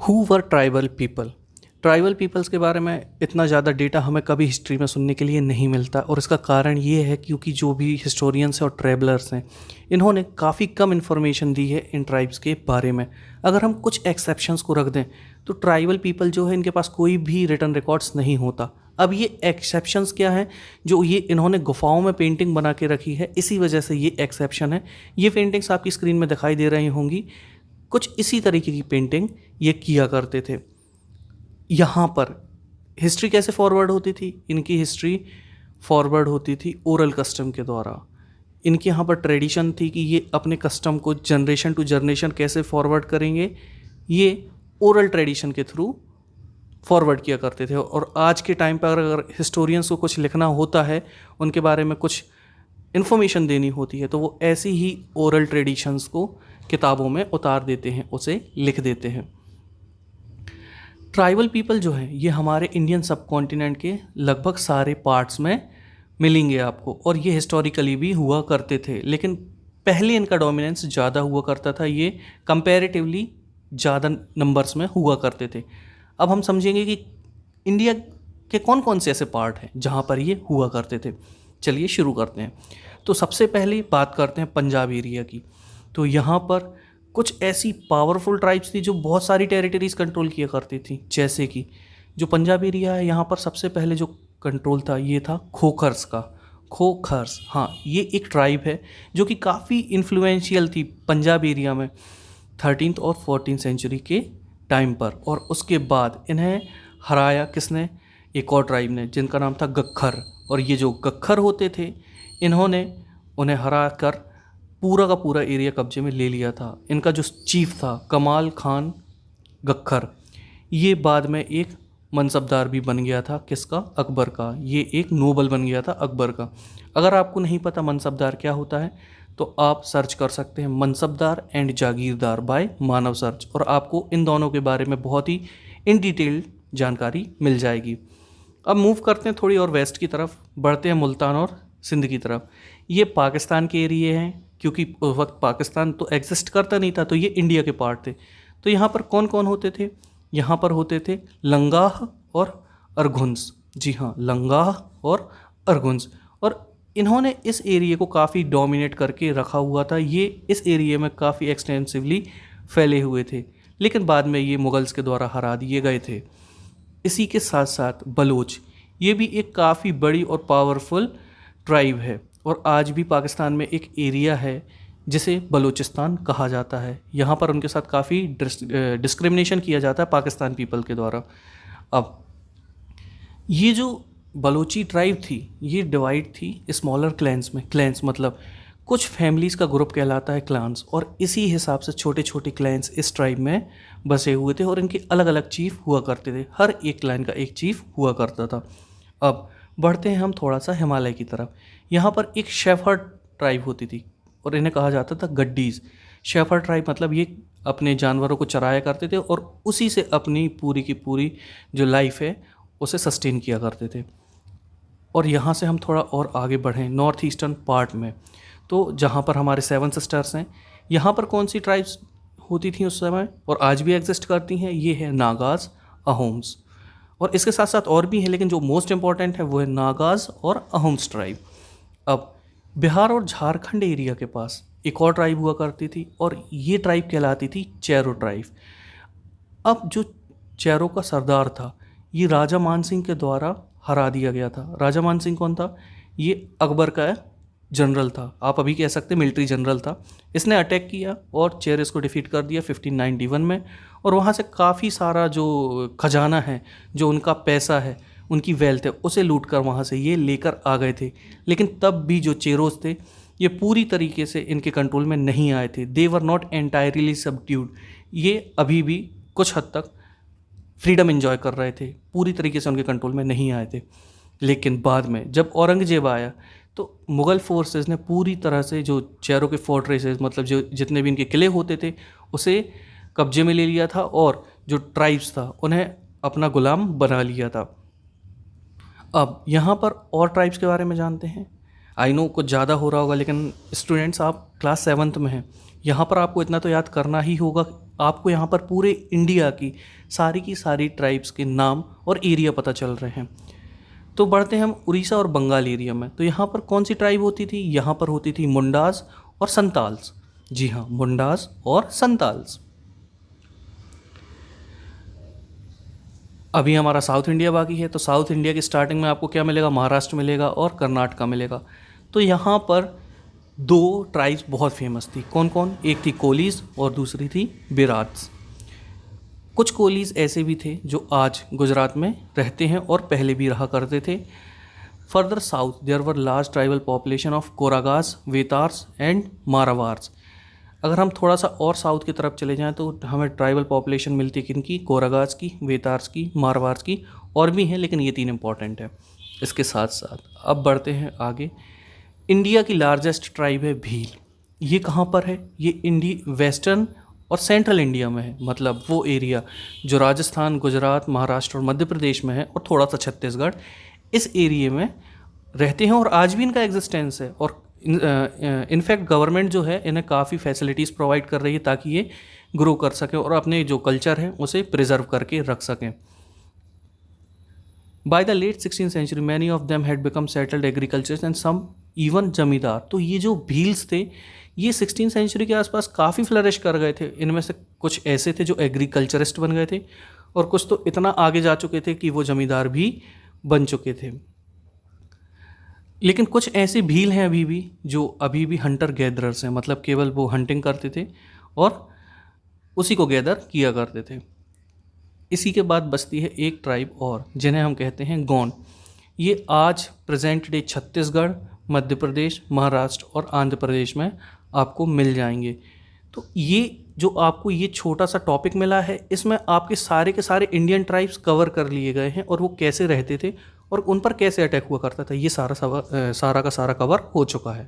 Who were tribal people. Tribal peoples के बारे में इतना ज़्यादा डेटा हमें कभी हिस्ट्री में सुनने के लिए नहीं मिलता, और इसका कारण ये है क्योंकि जो भी हिस्टोरियंस हैं और ट्रैवलर्स हैं, इन्होंने काफ़ी कम इन्फॉर्मेशन दी है इन ट्राइब्स के बारे में। अगर हम कुछ एक्सेप्शंस को रख दें तो ट्राइबल पीपल जो है, इनके पास कोई भी रिटर्न रिकॉर्ड्स नहीं होता। अब ये एक्सेप्शंस क्या हैं? जो ये इन्होंने गुफाओं में पेंटिंग बना के रखी है, इसी वजह से ये एक्सेप्शन है। ये पेंटिंग्स आपकी स्क्रीन में दिखाई दे रही होंगी। कुछ इसी तरीके की पेंटिंग ये किया करते थे। यहाँ पर हिस्ट्री कैसे फॉरवर्ड होती थी? इनकी हिस्ट्री फॉरवर्ड होती थी ओरल कस्टम के द्वारा। इनके यहाँ पर ट्रेडिशन थी कि ये अपने कस्टम को जनरेशन टू जनरेशन कैसे फॉरवर्ड करेंगे, ये ओरल ट्रेडिशन के थ्रू फॉरवर्ड किया करते थे। और आज के टाइम पर अगर हिस्टोरियंस को कुछ लिखना होता है, उनके बारे में कुछ इन्फॉर्मेशन देनी होती है, तो वो ऐसी ही ओरल ट्रेडिशंस को किताबों में उतार देते हैं, उसे लिख देते हैं। ट्राइबल पीपल जो है, ये हमारे इंडियन सब कॉन्टिनेंट के लगभग सारे पार्ट्स में मिलेंगे आपको, और ये हिस्टोरिकली भी हुआ करते थे। लेकिन पहले इनका डोमिनेंस ज़्यादा हुआ करता था, ये कंपैरेटिवली ज़्यादा नंबर्स में हुआ करते थे। अब हम समझेंगे कि इंडिया के कौन कौन से ऐसे पार्ट हैं जहाँ पर ये हुआ करते थे। चलिए शुरू करते हैं। तो सबसे पहले बात करते हैं पंजाब एरिया की। तो यहाँ पर कुछ ऐसी पावरफुल ट्राइब्स थी जो बहुत सारी टेरिटरीज कंट्रोल किया करती थी। जैसे कि जो पंजाब एरिया है, यहाँ पर सबसे पहले जो कंट्रोल था ये था खोखर्स का। खोखर्स, हाँ, ये एक ट्राइब है जो कि काफ़ी इन्फ्लुएंशियल थी पंजाब एरिया में 13th और 14th सेंचुरी के टाइम पर। और उसके बाद इन्हें हराया किसने? एक और ट्राइब ने, जिनका नाम था गख्खर। और ये जो गख्खर होते थे, इन्होंने उन्हें हरा कर पूरा का पूरा एरिया कब्जे में ले लिया था। इनका जो चीफ था कमाल खान गख्खर, ये बाद में एक मनसबदार भी बन गया था। किसका? अकबर का। ये एक नोबल बन गया था अकबर का। अगर आपको नहीं पता मनसबदार क्या होता है, तो आप सर्च कर सकते हैं mansabdar and Jagirdar bye Manav search, और आपको इन दोनों के बारे में बहुत ही इन डिटेल जानकारी मिल जाएगी। अब मूव करते हैं थोड़ी और वेस्ट की तरफ, बढ़ते हैं मुल्तान और सिंध की तरफ। ये पाकिस्तान के एरिए हैं, क्योंकि उस वक्त पाकिस्तान तो एग्जिस्ट करता नहीं था, तो ये इंडिया के पार्ट थे। तो यहाँ पर कौन कौन होते थे? यहाँ पर होते थे लंगाह और अरगुंस। जी हाँ, लंगाह और अरगुंस। और इन्होंने इस एरिया को काफ़ी डोमिनेट करके रखा हुआ था। ये इस एरिया में काफ़ी एक्सटेंसिवली फैले हुए थे, लेकिन बाद में ये मुगल्स के द्वारा हरा दिए गए थे। इसी के साथ साथ बलोच, ये भी एक काफ़ी बड़ी और पावरफुल ट्राइब है, और आज भी पाकिस्तान में एक एरिया है जिसे बलूचिस्तान कहा जाता है। यहाँ पर उनके साथ काफ़ी डिस्क्रिमिनेशन किया जाता है पाकिस्तान पीपल के द्वारा। अब ये जो बलोची ट्राइब थी, ये डिवाइड थी स्मॉलर क्लैंस में। क्लैंस मतलब कुछ फैमिलीज़ का ग्रुप कहलाता है क्लान्स, और इसी हिसाब से छोटे छोटे क्लैंस इस ट्राइब में बसे हुए थे, और इनके अलग अलग चीफ हुआ करते थे। हर एक क्लैन का एक चीफ हुआ करता था। अब बढ़ते हैं हम थोड़ा सा हिमालय की तरफ। यहाँ पर एक शेफर्ड ट्राइब होती थी, और इन्हें कहा जाता था गड्डीज़। शेफर्ड ट्राइब मतलब ये अपने जानवरों को चराया करते थे, और उसी से अपनी पूरी की पूरी जो लाइफ है उसे सस्टेन किया करते थे। और यहाँ से हम थोड़ा और आगे बढ़ें नॉर्थ ईस्टर्न पार्ट में, तो जहाँ पर हमारे 7 सिस्टर्स हैं, यहाँ पर कौन सी ट्राइब्स होती थी उस समय और आज भी एग्जिस्ट करती हैं? ये है नागाज़, अहोम्स, और इसके साथ साथ और भी है, लेकिन जो मोस्ट इंपॉर्टेंट है वो है नागाज़ और अहोम्स ट्राइब। अब बिहार और झारखंड एरिया के पास एक और ट्राइब हुआ करती थी, और ये ट्राइब कहलाती थी चेरो ट्राइब। अब जो चेरो का सरदार था, ये राजा मानसिंह के द्वारा हरा दिया गया था। राजा मानसिंह कौन था? ये अकबर का जनरल था, आप अभी कह सकते मिलिट्री जनरल था। इसने अटैक किया और चेरेस को डिफीट कर दिया 1591 में, और वहाँ से काफ़ी सारा जो खजाना है, जो उनका पैसा है, उनकी वेल्थ है, उसे लूट कर वहाँ से ये लेकर आ गए थे। लेकिन तब भी जो चेरोस थे, ये पूरी तरीके से इनके कंट्रोल में नहीं आए थे। दे वर नॉट एंटायरली सबड्यूड। ये अभी भी कुछ हद तक फ्रीडम एंजॉय कर रहे थे, पूरी तरीके से उनके कंट्रोल में नहीं आए थे। लेकिन बाद में जब औरंगजेब आया, तो मुग़ल फोर्सेस ने पूरी तरह से जो चेरो के फोर्ट्रेसेस, मतलब जो जितने भी इनके किले होते थे, उसे कब्जे में ले लिया था, और जो ट्राइब्स था उन्हें अपना गुलाम बना लिया था। अब यहाँ पर और ट्राइब्स के बारे में जानते हैं। आई नो कुछ ज़्यादा हो रहा होगा, लेकिन स्टूडेंट्स आप क्लास 7th में हैं, यहाँ पर आपको इतना तो याद करना ही होगा आपको यहाँ पर पूरे इंडिया की सारी ट्राइब्स के नाम और एरिया पता चल रहे हैं। तो बढ़ते हैं हम उड़ीसा और बंगाल एरिया में। तो यहाँ पर कौन सी ट्राइब होती थी? यहाँ पर होती थी मुंडास और संताल्स। जी हाँ, मुंडास और संताल्स। अभी हमारा साउथ इंडिया बाकी है। तो साउथ इंडिया की स्टार्टिंग में आपको क्या मिलेगा? महाराष्ट्र मिलेगा और कर्नाटका मिलेगा। तो यहाँ पर दो ट्राइब्स बहुत फेमस थी। कौन कौन? एक थी कोलीज और दूसरी थी बिराट्स। कुछ कोलीज ऐसे भी थे जो आज गुजरात में रहते हैं और पहले भी रहा करते थे। Further south there were large tribal population of Koragas, Vetars and Marwars. अगर हम थोड़ा सा और साउथ की तरफ चले जाएं तो हमें ट्राइबल पॉपुलेशन मिलती है किनकी? कोरागास की, वेतार्स की, मारवार्स की, और भी हैं लेकिन ये तीन इंपॉर्टेंट है। इसके साथ साथ अब बढ़ते हैं आगे। इंडिया की लार्जेस्ट ट्राइब है भील। ये कहाँ पर है? ये वेस्टर्न और सेंट्रल इंडिया में है, मतलब वो एरिया जो राजस्थान, गुजरात, महाराष्ट्र और मध्य प्रदेश में है और थोड़ा सा छत्तीसगढ़, इस एरिया में रहते हैं और आज भी इनका एग्जिस्टेंस है। और इनफैक्ट गवर्नमेंट जो है इन्हें काफ़ी फैसिलिटीज़ प्रोवाइड कर रही है ताकि ये ग्रो कर सकें और अपने जो कल्चर है उसे प्रिजर्व करके रख सकें। By the late 16th century many of them had become settled agriculture and some even zamindar. तो ये जो भील्स थे ये 16th सेंचुरी के आसपास काफ़ी फ्लरिश कर गए थे। इनमें से कुछ ऐसे थे जो एग्रीकल्चरिस्ट बन गए थे और कुछ तो इतना आगे जा चुके थे कि वो जमींदार भी बन चुके थे। लेकिन कुछ ऐसे भील हैं अभी भी जो अभी भी हंटर गैदरर्स हैं, मतलब केवल वो हंटिंग करते थे और उसी को गैदर किया करते थे। इसी के बाद बचती है एक ट्राइब और जिन्हें हम कहते हैं गोंड। ये आज प्रेजेंट डे छत्तीसगढ़, मध्य प्रदेश, महाराष्ट्र और आंध्र प्रदेश में आपको मिल जाएंगे। तो ये जो आपको ये छोटा सा टॉपिक मिला है इसमें आपके के सारे इंडियन ट्राइब्स कवर कर लिए गए हैं और वो कैसे रहते थे और उन पर कैसे अटैक हुआ करता था, ये सारा का सारा कवर हो चुका है।